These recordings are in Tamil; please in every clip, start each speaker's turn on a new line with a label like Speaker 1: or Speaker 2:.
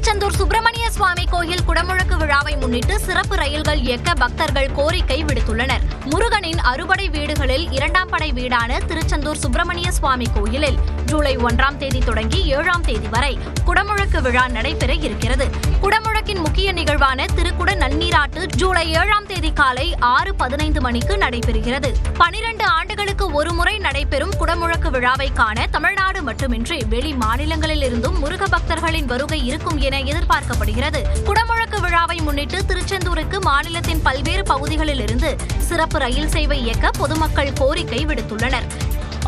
Speaker 1: திருச்செந்தூர் சுப்பிரமணிய சுவாமி கோயில் குடமுழக்கு விழாவை முன்னிட்டு சிறப்பு ரயில்கள் இயக்க பக்தர்கள் கோரிக்கை விடுத்துள்ளனர். முருகனின் அறுபடை வீடுகளில் 2ஆம் படை வீடான திருச்செந்தூர் சுப்பிரமணிய சுவாமி கோயிலில் ஜூலை 1ஆம் தேதி தொடங்கி 7ஆம் தேதி வரை குடமுழக்கு விழா நடைபெற இருக்கிறது. குடமுழக்கின் முக்கிய நிகழ்வான திருக்குட நன்னீராட்டு ஜூலை 7ஆம் தேதி காலை 6:15 மணிக்கு நடைபெறுகிறது. 12 ஆண்டுகளுக்கு ஒருமுறை நடைபெறும் குடமுழக்கு விழாவை காண தமிழ்நாடு மட்டுமின்றி வெளி மாநிலங்களில் இருந்தும் முருக பக்தர்களின் வருகை இருக்கும் என எதிர்பார்க்கப்படுகிறது. குடமுழக்கு விழாவை முன்னிட்டு திருச்செந்தூருக்கு மாநிலத்தின் பல்வேறு பகுதிகளில் இருந்து சிறப்பு ரயில் சேவை இயக்க பொதுமக்கள் கோரிக்கை விடுத்துள்ளனர்.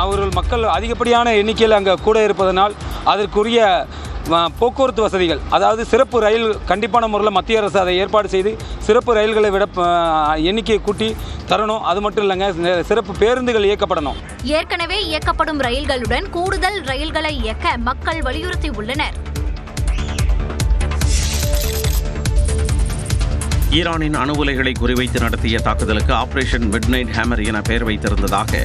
Speaker 2: அவர்கள் மக்கள் அதிகப்படியான எண்ணிக்கையில் அங்கே கூட இருப்பதனால் அதற்குரிய போக்குவரத்து வசதிகள், அதாவது சிறப்பு ரயில் கண்டிப்பான முறையில் மத்திய அரசு அதை ஏற்பாடு செய்து சிறப்பு ரயில்களை விட எண்ணிக்கையை கூட்டி தரணும். அது மட்டும் இல்லைங்க, சிறப்பு பேருந்துகள் இயக்கப்படணும்.
Speaker 1: ஏற்கனவே இயக்கப்படும் ரயில்களுடன் கூடுதல் ரயில்களை இயக்க மக்கள் வலியுறுத்தியுள்ளனர்.
Speaker 3: ஈரானின் அணு உலைகளை குறிவைத்து நடத்திய தாக்குதலுக்கு ஆபரேஷன் மிட்நைட் ஹேமர் என பெயர் வைத்திருந்ததாக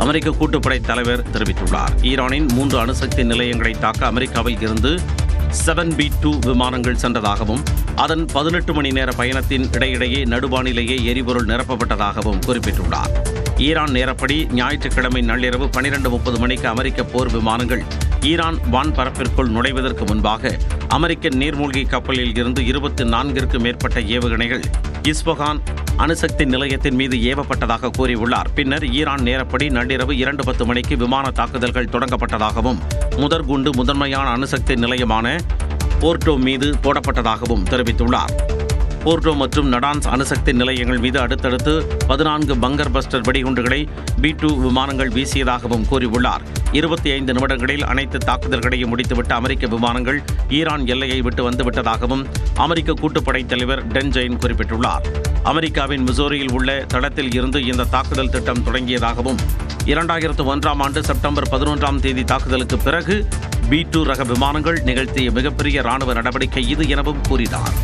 Speaker 3: அமெரிக்க கூட்டுப்படை தலைவர் தெரிவித்துள்ளார். ஈரானின் 3 அணுசக்தி நிலையங்களை தாக்க அமெரிக்காவில் இருந்து 7B-2 விமானங்கள் சென்றதாகவும் அதன் 18 மணி நேர பயணத்தின் இடையிடையே நடுவானிலேயே எரிபொருள் நிரப்பப்பட்டதாகவும் குறிப்பிட்டுள்ளார். ஈரான் நேரப்படி ஞாயிற்றுக்கிழமை நள்ளிரவு 12:30 மணிக்கு அமெரிக்க போர் விமானங்கள் ஈரான் வான்பரப்பிற்குள் நுழைவதற்கு முன்பாக அமெரிக்க நீர்மூழ்கி கப்பலில் இருந்து 24க்கும் மேற்பட்ட ஏவுகணைகள் இஸ்பஹான் அணுசக்தி நிலையத்தின் மீது ஏவப்பட்டதாக கூறியுள்ளார். பின்னர் ஈரான் நேரப்படி நள்ளிரவு 2:10 மணிக்கு விமான தாக்குதல்கள் தொடங்கப்பட்டதாகவும் முதற்குண்டு முதன்மையான அணுசக்தி நிலையமான போர்ட்டோ மீது போடப்பட்டதாகவும் தெரிவித்துள்ளார். போர்ட்டோ மற்றும் நடான்ஸ் அணுசக்தி நிலையங்கள் மீது அடுத்தடுத்து 14 பங்கர் பஸ்டர் வெடிகுண்டுகளை B-2 விமானங்கள் வீசியதாகவும் கூறியுள்ளார். 25 நிமிடங்களில் அனைத்து தாக்குதல்களையும் முடித்துவிட்ட அமெரிக்க விமானங்கள் ஈரான் எல்லையை விட்டு வந்துவிட்டதாகவும் அமெரிக்க கூட்டுப்படை தலைவர் டென் ஜெயின் குறிப்பிட்டுள்ளார். அமெரிக்காவின் மிசோரியில் உள்ள தளத்தில் இருந்து இந்த தாக்குதல் திட்டம் தொடங்கியதாகவும் 2001ஆம் ஆண்டு செப்டம்பர் 11ஆம் தேதி தாக்குதலுக்கு பிறகு B-2 ரக விமானங்கள் நிகழ்த்திய மிகப்பெரிய ராணுவ நடவடிக்கை இது எனவும் கூறினார்.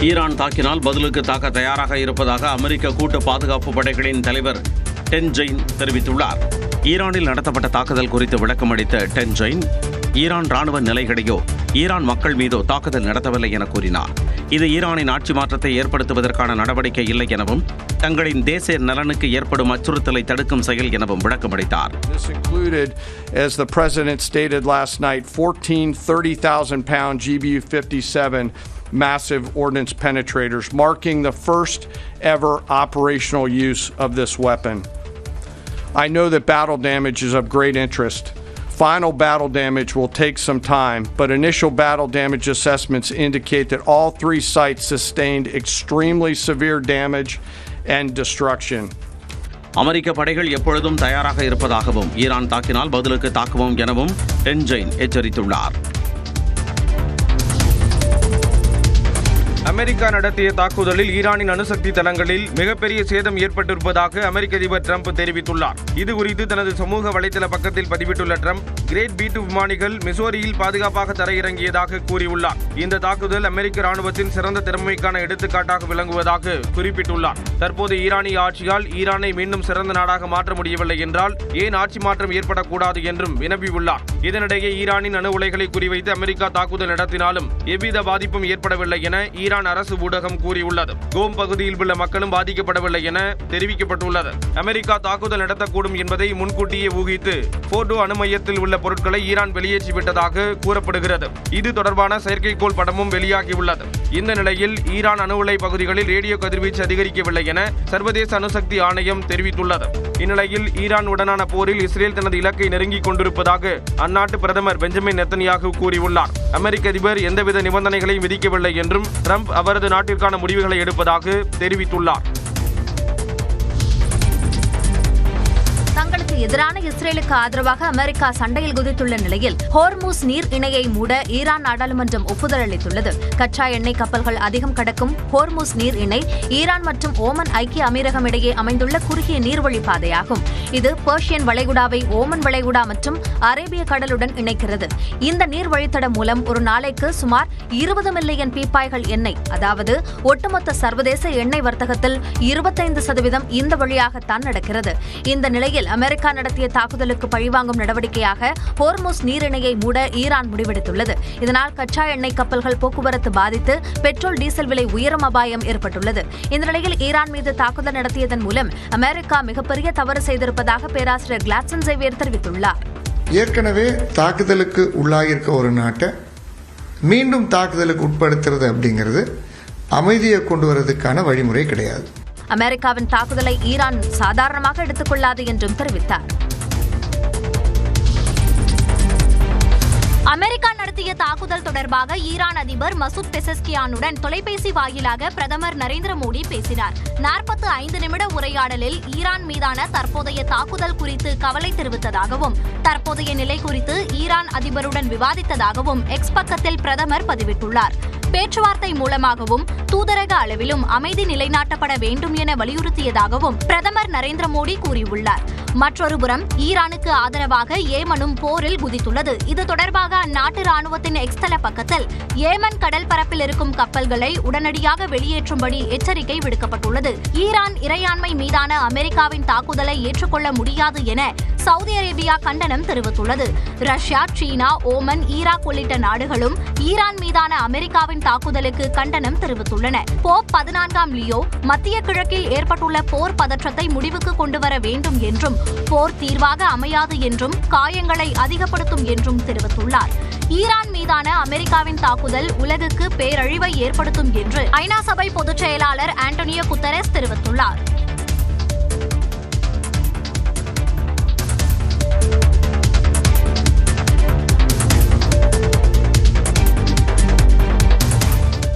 Speaker 3: ஈரான் தாக்கினால் பதிலுக்கு தாக்க தயாராக இருப்பதாக அமெரிக்க கூட்டு பாதுகாப்பு படைகளின் தலைவர் டென் ஜெயின் தெரிவித்துள்ளார். ஈரானில் நடத்தப்பட்ட தாக்குதல் குறித்து விளக்கம் அளித்த டென் ஜெயின், ஈரான் ராணுவ நிலைகளையோ ஈரான் மக்கள் மீதோ தாக்குதல் நடத்தவில்லை என கூறினார். இது ஈரானின் ஆட்சி மாற்றத்தை ஏற்படுத்துவதற்கான நடவடிக்கை இல்லை எனவும் தங்களின் தேசிய நலனுக்கு ஏற்படும் அச்சுறுத்தலை தடுக்கும் செயல் எனவும் விளக்கமளித்தார்.
Speaker 4: This included, as the president stated last night, 14 30,000-pound GBU-57 massive ordnance penetrators, marking the first ever operational use of this weapon. I know that battle damage is of great interest. Final battle damage will take some time, but initial battle damage assessments indicate that all 3 sites sustained extremely severe damage and destruction.
Speaker 3: அமெரிக்க படைகள் எப்பொழுதும் தயாராக இருப்பதாகவும் ஈரான் தாக்கினால் பதிலுக்கு தாக்குவோம் எனவும் டென் ஜெயின் எச்சரித்துள்ளார்.
Speaker 5: அமெரிக்கா நடத்திய தாக்குதலில் ஈரானின் அணுசக்தி தளங்களில் மிகப்பெரிய சேதம் ஏற்பட்டிருப்பதாக அமெரிக்க அதிபர் டிரம்ப் தெரிவித்துள்ளார். இதுகுறித்து தனது சமூக வலைதள பக்கத்தில் பதிவிட்டுள்ள டிரம்ப், கிரேட் B-2 விமானிகள் மிசோரியில் பாதுகாப்பாக தரையிறங்கியதாக கூறியுள்ளார். இந்த தாக்குதல் அமெரிக்க ராணுவத்தின் சிறந்த திறமைக்கான எடுத்துக்காட்டாக விளங்குவதாக குறிப்பிட்டுள்ளார். தற்போது ஈரானிய ஆட்சியால் ஈரானை மீண்டும் சிறந்த நாடாக மாற்ற முடியவில்லை என்றால் ஏன் ஆட்சி மாற்றம் ஏற்படக்கூடாது என்றும் வினவியுள்ளார். இதனிடையே ஈரானின் அணு உலைகளை குறிவைத்து அமெரிக்கா தாக்குதல் நடத்தினாலும் எவ்வித பாதிப்பும் ஏற்படவில்லை என ஈரான் அரசு ஊடகம் கூறியுள்ளது. கோம் பகுதியில் உள்ள மக்களும் பாதிக்கப்படவில்லை என தெரிவிக்கப்பட்டுள்ளது. அமெரிக்கா தாக்குதல் நடத்தக்கூடும் என்பதை முன்கூட்டியே ஊகித்து போர்டோ அணு மையத்தில் உள்ள பொருட்களை ஈரான் வெளியேற்றிவிட்டதாக கூறப்படுகிறது. இது தொடர்பான செயற்கைக்கோள் படமும் வெளியாகியுள்ளது. இந்த நிலையில் ஈரான் அணு உலை பகுதிகளில் ரேடியோ கதிர்வீச்சு அதிகரிக்கவில்லை என சர்வதேச அணுசக்தி ஆணையம் தெரிவித்துள்ளது. இந்நிலையில் ஈரான் உடனான போரில் இஸ்ரேல் தனது இலக்கை நெருங்கிக் கொண்டிருப்பதாக அந்நாட்டு பிரதமர் பெஞ்சமின் நெத்தன்யாகு கூறியுள்ளார். அமெரிக்க அதிபர் எந்தவித நிபந்தனைகளையும் விதிக்கவில்லை என்றும் டிரம்ப் அவரது நாட்டிற்கான முடிவுகளை எடுப்பதாக தெரிவித்துள்ளார்.
Speaker 1: தங்களுக்கு எதிரான இஸ்ரேலுக்கு ஆதரவாக அமெரிக்கா சண்டையில் குதித்துள்ள நிலையில் ஹோர்முஸ் நீர் இணையை மூட ஈரான் நாடாளுமன்றம் ஒப்புதல் அளித்துள்ளது. கச்சா எண்ணெய் கப்பல்கள் அதிகம் கடக்கும் ஹோர்முஸ் நீர் இணை ஈரான் மற்றும் ஓமன் ஐக்கிய அமீரகம் இடையே அமைந்துள்ள குறுகிய நீர்வழி பாதையாகும். இது பெர்ஷியன் வளைகுடாவை ஓமன் வளைகுடா மற்றும் அரேபிய கடலுடன் இணைக்கிறது. இந்த நீர் வழித்தடம் மூலம் ஒரு நாளைக்கு சுமார் 20 மில்லியன் பீப்பாய்கள் எண்ணெய், அதாவது ஒட்டுமொத்த சர்வதேச எண்ணெய் வர்த்தகத்தில் 25% இந்த வழியாகத்தான் நடக்கிறது. இந்த நிலையில் அமெரிக்கா அமெரிக்கா நடத்திய தாக்குதலுக்கு பழிவாங்கும் நடவடிக்கையாக ஹோர்முஸ் நீரிணையை மூட ஈரான் முடிவெடுத்துள்ளது. இதனால் கச்சா எண்ணெய் கப்பல்கள் போக்குவரத்து பாதித்து பெட்ரோல் டீசல் விலை உயரும் அபாயம் ஏற்பட்டுள்ளது. இந்த நிலையில் ஈரான் மீது தாக்குதல் நடத்தியதன் மூலம் அமெரிக்கா மிகப்பெரிய தவறு செய்திருப்பதாக பேராசிரியர் கிளாட்சன் சேவியர் தெரிவித்துள்ளார்.
Speaker 6: ஏற்கனவே தாக்குதலுக்கு உள்ளாகியிருக்க ஒரு நாட்டை மீண்டும் தாக்குதலுக்கு உட்படுத்துறது அப்படிங்கிறது அமைதியை கொண்டு வருவதற்கான வழிமுறை கிடையாது.
Speaker 1: அமெரிக்காவின் தாக்குதலை ஈரான் சாதாரணமாக எடுத்துக் கொள்ளாது என்றும் தெரிவித்தார். அமெரிக்கா நடத்திய தாக்குதல் தொடர்பாக ஈரான் அதிபர் மசூத் பெசஸ்கியானுடன் தொலைபேசி வாயிலாக பிரதமர் நரேந்திர மோடி பேசினார். 45 நிமிட உரையாடலில் ஈரான் மீதான தற்போதைய தாக்குதல் குறித்து கவலை தெரிவித்ததாகவும் தற்போதைய நிலை குறித்து ஈரான் அதிபருடன் விவாதித்ததாகவும் எக்ஸ் பக்கத்தில் பிரதமர் பதிவிட்டுள்ளார். பேச்சுவார்த்தை மூலமாகவும் தூதரக அளவிலும் அமைதி நிலைநாட்டப்பட வேண்டும் என வலியுறுத்தியதாகவும் பிரதமர் நரேந்திர மோடி கூறியுள்ளார். மற்றொருபுறம் ஈரானுக்கு ஆதரவாக ஏமனும் போரில் குதித்துள்ளது. இது தொடர்பாக அந்நாட்டு ராணுவத்தின் எக்ஸ் தள பக்கத்தில் ஏமன் கடல் பரப்பில் இருக்கும் கப்பல்களை உடனடியாக வெளியேற்றும்படி எச்சரிக்கை விடுக்கப்பட்டுள்ளது. ஈரான் இறையாண்மை மீதான அமெரிக்காவின் தாக்குதலை ஏற்றுக்கொள்ள முடியாது என சவுதி அரேபியா கண்டனம் தெரிவித்துள்ளது. ரஷ்யா, சீனா, ஓமன், ஈராக் உள்ளிட்ட நாடுகளும் ஈரான் மீதான அமெரிக்காவின் தாக்குதலுக்கு கண்டனம் தெரிவித்துள்ளன. போப் 14ஆம் லியோ மத்திய கிழக்கில் ஏற்பட்டுள்ள போர் பதற்றத்தை முடிவுக்கு கொண்டுவர வேண்டும் என்றும் போர் தீர்வாக அமையாது என்றும் காயங்களை அதிகப்படுத்தும் என்றும் தெரிவித்துள்ளார். ஈரான் மீதான அமெரிக்காவின் தாக்குதல் உலகுக்கு பேரழிவை ஏற்படுத்தும் என்று ஐநா சபை பொதுச் செயலாளர் ஆண்டோனியோ குட்டரெஸ் தெரிவித்துள்ளார்.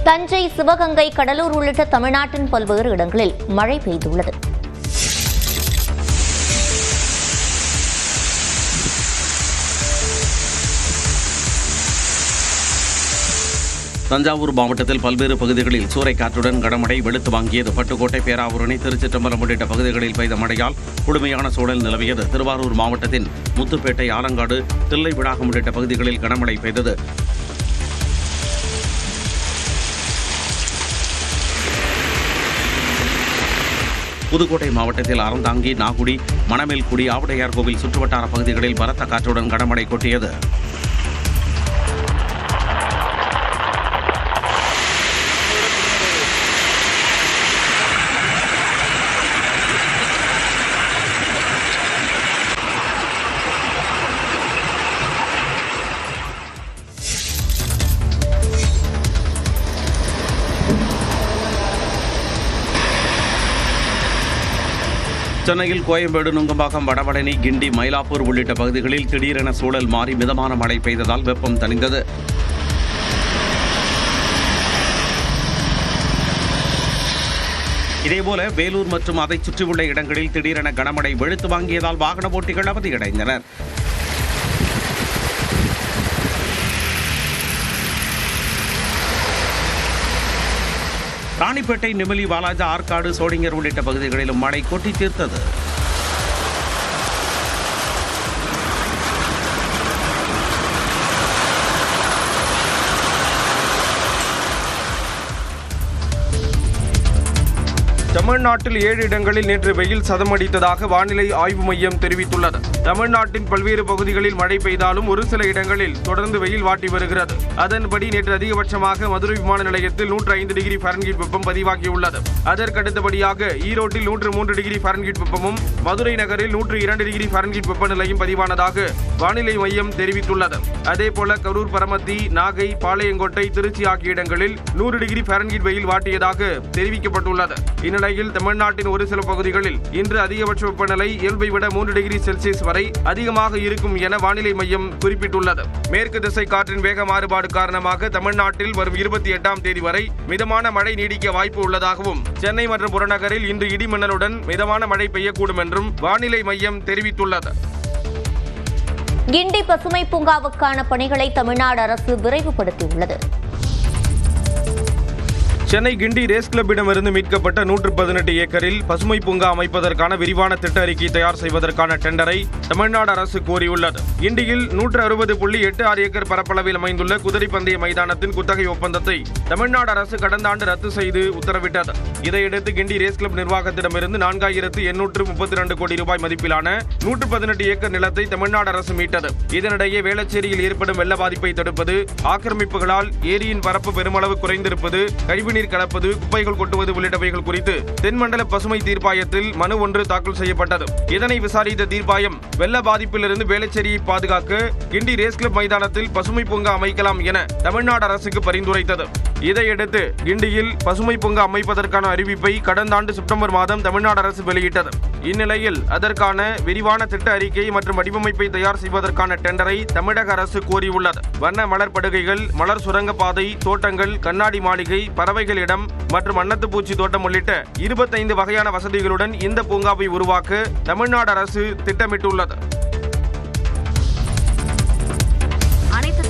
Speaker 7: தஞ்சை, சிவகங்கை, கடலூர் உள்ளிட்ட தமிழ்நாட்டின் பல்வேறு இடங்களில் மழை பெய்துள்ளது.
Speaker 3: தஞ்சாவூர் மாவட்டத்தில் பல்வேறு பகுதிகளில் சூறைக்காற்றுடன் கனமழை வெளுத்து வாங்கியது. பட்டுக்கோட்டை, பேராவூரணி, திருச்சிற்றம்பலம் உள்ளிட்ட பகுதிகளில் பெய்த மழையால் குளுமையான சூழல் நிலவியது. திருவாரூர் மாவட்டத்தின் முத்துப்பேட்டை, ஆலங்காடு, தில்லைவிளாகம் உள்ளிட்ட பகுதிகளில் கனமழை பெய்தது. புதுக்கோட்டை மாவட்டத்தில் அறந்தாங்கி, நாகுடி, மணமேல்குடி, ஆவுடையார் கோவில் சுற்றுவட்டார பகுதிகளில் பலத்த காற்றுடன் கனமழை கொட்டியது. சென்னையில் கோயம்பேடு, நுங்கம்பாக்கம், வடபழனி, கிண்டி, மயிலாப்பூர் உள்ளிட்ட பகுதிகளில் திடீரென சூழல் மாறி மிதமான மழை பெய்ததால் வெப்பம் தணிந்தது. இதேபோல வேலூர் மற்றும் அதைச் சுற்றியுள்ள இடங்களில் திடீரென கனமழை வெளுத்து வாங்கியதால் வாகன ஓட்டிகள் அவதியடைந்தனர். ராணிப்பேட்டை, நெமிலி, வாலாஜா, ஆற்காடு, சோளிங்கர் உள்ளிட்ட பகுதிகளிலும் மழை கொட்டி தீர்த்தது.
Speaker 5: தமிழ்நாட்டில் 7 இடங்களில் நேற்று வெயில் சதமடித்ததாக வானிலை ஆய்வு மையம் தெரிவித்துள்ளது. தமிழ்நாட்டின் பல்வேறு பகுதிகளில் மழை பெய்தாலும் ஒரு சில இடங்களில் தொடர்ந்து வெயில் வாட்டி வருகிறது. அதன்படி நேற்று அதிகபட்சமாக மதுரை விமான நிலையத்தில் 105 டிகிரி ஃபாரன்ஹீட் வெப்பம் பதிவாகியுள்ளது. அதற்கடுத்தபடியாக ஈரோட்டில் 103 டிகிரி ஃபாரன்ஹீட் வெப்பமும், மதுரை நகரில் 102 டிகிரி ஃபாரன்ஹீட் வெப்பநிலையும் பதிவானதாக வானிலை மையம் தெரிவித்துள்ளது. அதேபோல கரூர், பரமத்தி, நாகை, பாளையங்கோட்டை, திருச்சி ஆகிய இடங்களில் 100 டிகிரி ஃபாரன்ஹீட் வெயில் வாட்டியதாக தெரிவிக்கப்பட்டுள்ளது. இந்நிலையில் தமிழ்நாட்டின் ஒரு சில பகுதிகளில் இன்று அதிகபட்ச வெப்பநிலை இயல்பை விட 3 டிகிரி செல்சியஸ் வரை அதிகமாக இருக்கும் என வானிலை மையம் குறிப்பிட்டுள்ளது. மேற்கு திசை காற்றின் வேக மாறுபாடு காரணமாக தமிழ்நாட்டில் வரும் 28ஆம் தேதி வரை மிதமான மழை நீடிக்க வாய்ப்பு உள்ளதாகவும், சென்னை மற்றும் புறநகரில் இன்று இடி மின்னலுடன் மிதமான மழை பெய்யக்கூடும் என்றும் வானிலை மையம் தெரிவித்துள்ளது.
Speaker 7: கிண்டி பசுமை பூங்காவுக்கான பணிகளை தமிழ்நாடு அரசு விரைவுபடுத்தியுள்ளது.
Speaker 5: சென்னை கிண்டி ரேஸ் கிளப்பிடமிருந்து மீட்கப்பட்ட 118 ஏக்கரில் பசுமை பூங்கா அமைப்பதற்கான விரிவான திட்ட அறிக்கை தயார் செய்வதற்கான டெண்டரை தமிழ்நாடு அரசு கோரியுள்ளது. கிண்டியில் 160.86 ஏக்கர் பரப்பளவில் அமைந்துள்ள குதிரை பந்தய மைதானத்தின் குத்தகை ஒப்பந்தத்தை தமிழ்நாடு அரசு கடந்த ஆண்டு ரத்து செய்து உத்தரவிட்டது. இதையடுத்து கிண்டி ரேஸ் கிளப் நிர்வாகத்திடமிருந்து 4832 கோடி ரூபாய் மதிப்பிலான 118 ஏக்கர் நிலத்தை தமிழ்நாடு அரசு மீட்டது. இதனிடையே வேளச்சேரியில் ஏற்படும் வெள்ள பாதிப்பை தடுப்பது, ஆக்கிரமிப்புகளால் ஏரியின் பரப்பு பெருமளவு குறைந்திருப்பது, கழிவுநீர் கலப்பது, குப்பைகள் கொட்டுவது உள்ளிட்டவைகள் குறித்து தென்மண்டல பசுமை தீர்ப்பாயத்தில் மனு ஒன்று தாக்கல் செய்யப்பட்டது. இதனை விசாரித்த தீர்ப்பாயம் வெள்ள பாதிப்பிலிருந்து வேளச்சேரியை பாதுகாக்க கிண்டி ரேஸ் கிளப் மைதானத்தில் பசுமை பூங்கா அமைக்கலாம் என தமிழ்நாடு அரசுக்கு பரிந்துரைத்தது. இதையடுத்து கிண்டியில் பசுமை பூங்கா அமைப்பதற்கான அறிவிப்பை கடந்த ஆண்டு செப்டம்பர் மாதம் தமிழ்நாடு அரசு வெளியிட்டது. இந்நிலையில் அதற்கான விரிவான திட்ட அறிக்கை மற்றும் வடிவமைப்பை தயார் செய்வதற்கான டெண்டரை தமிழக அரசு கோரியுள்ளது. வண்ண மலர் படுகைகள், மலர் சுரங்கப்பாதை, தோட்டங்கள், கண்ணாடி மாளிகை, பறவைகள் இடம் மற்றும் அன்னத்துப்பூச்சி தோட்டம் உள்ளிட்ட 25 வகையான வசதிகளுடன் இந்த பூங்காவை உருவாக்க தமிழ்நாடு அரசு திட்டமிட்டுள்ளது.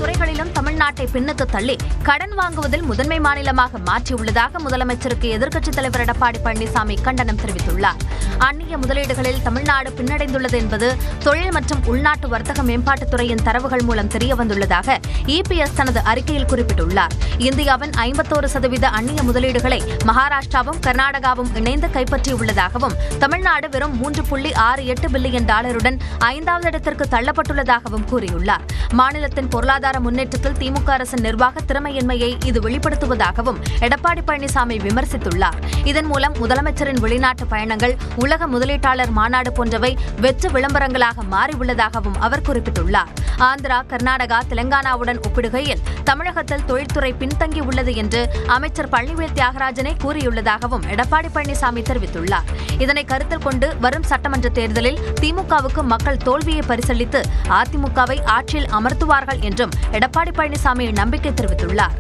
Speaker 1: துறைகளிலும் தமிழ்நாட்டை பின்னுக்கு தள்ளி கடன் வாங்குவதில் முதன்மை மாநிலமாக மாற்றியுள்ளதாக முதலமைச்சருக்கு எதிர்க்கட்சித் தலைவர் எடப்பாடி பழனிசாமி கண்டனம் தெரிவித்துள்ளார். அந்நிய முதலீடுகளில் தமிழ்நாடு பின்னடைந்துள்ளது என்பது தொழில் மற்றும் உள்நாட்டு வர்த்தக மேம்பாட்டுத்துறையின் தரவுகள் மூலம் தெரியவந்துள்ளதாக இபிஎஸ் தனது அறிக்கையில் குறிப்பிட்டுள்ளார். இந்தியாவின் 51% அந்நிய முதலீடுகளை மகாராஷ்டிராவும் கர்நாடகாவும் இணைந்து கைப்பற்றியுள்ளதாகவும் தமிழ்நாடு வெறும் $3.68 பில்லியன் 5வது இடத்திற்கு தள்ளப்பட்டுள்ளதாகவும் கூறியுள்ளார். மாநிலத்தின் பொருளாதார முன்னேற்றத்தில் திமுக அரசின் நிர்வாக திறமையின்மையை இது வெளிப்படுத்துவதாகவும் எடப்பாடி பழனிசாமி விமர்சித்துள்ளார். இதன் மூலம் முதலமைச்சரின் வெளிநாட்டு பயணங்கள், உலக முதலீட்டாளர் மாநாடு போன்றவை வெற்று விளம்பரங்களாக மாறியுள்ளதாகவும் அவர் குறிப்பிட்டுள்ளார். ஆந்திரா, கர்நாடகா, தெலங்கானாவுடன் ஒப்பிடுகையில் தமிழகத்தில் தொழில்துறை பின்தங்கியுள்ளது என்று அமைச்சர் பழனிவேல் தியாகராஜனே கூறியுள்ளதாகவும் எடப்பாடி பழனிசாமி தெரிவித்துள்ளார். இதனை கருத்தில் கொண்டு வரும் சட்டமன்ற தேர்தலில் திமுகவுக்கு மக்கள் தோல்வியை பரிசளித்து அதிமுகவை ஆட்சியில் அமர்த்துவார்கள் என்றும் எடப்பாடி பழனிசாமி நம்பிக்கை தெரிவித்துள்ளார்.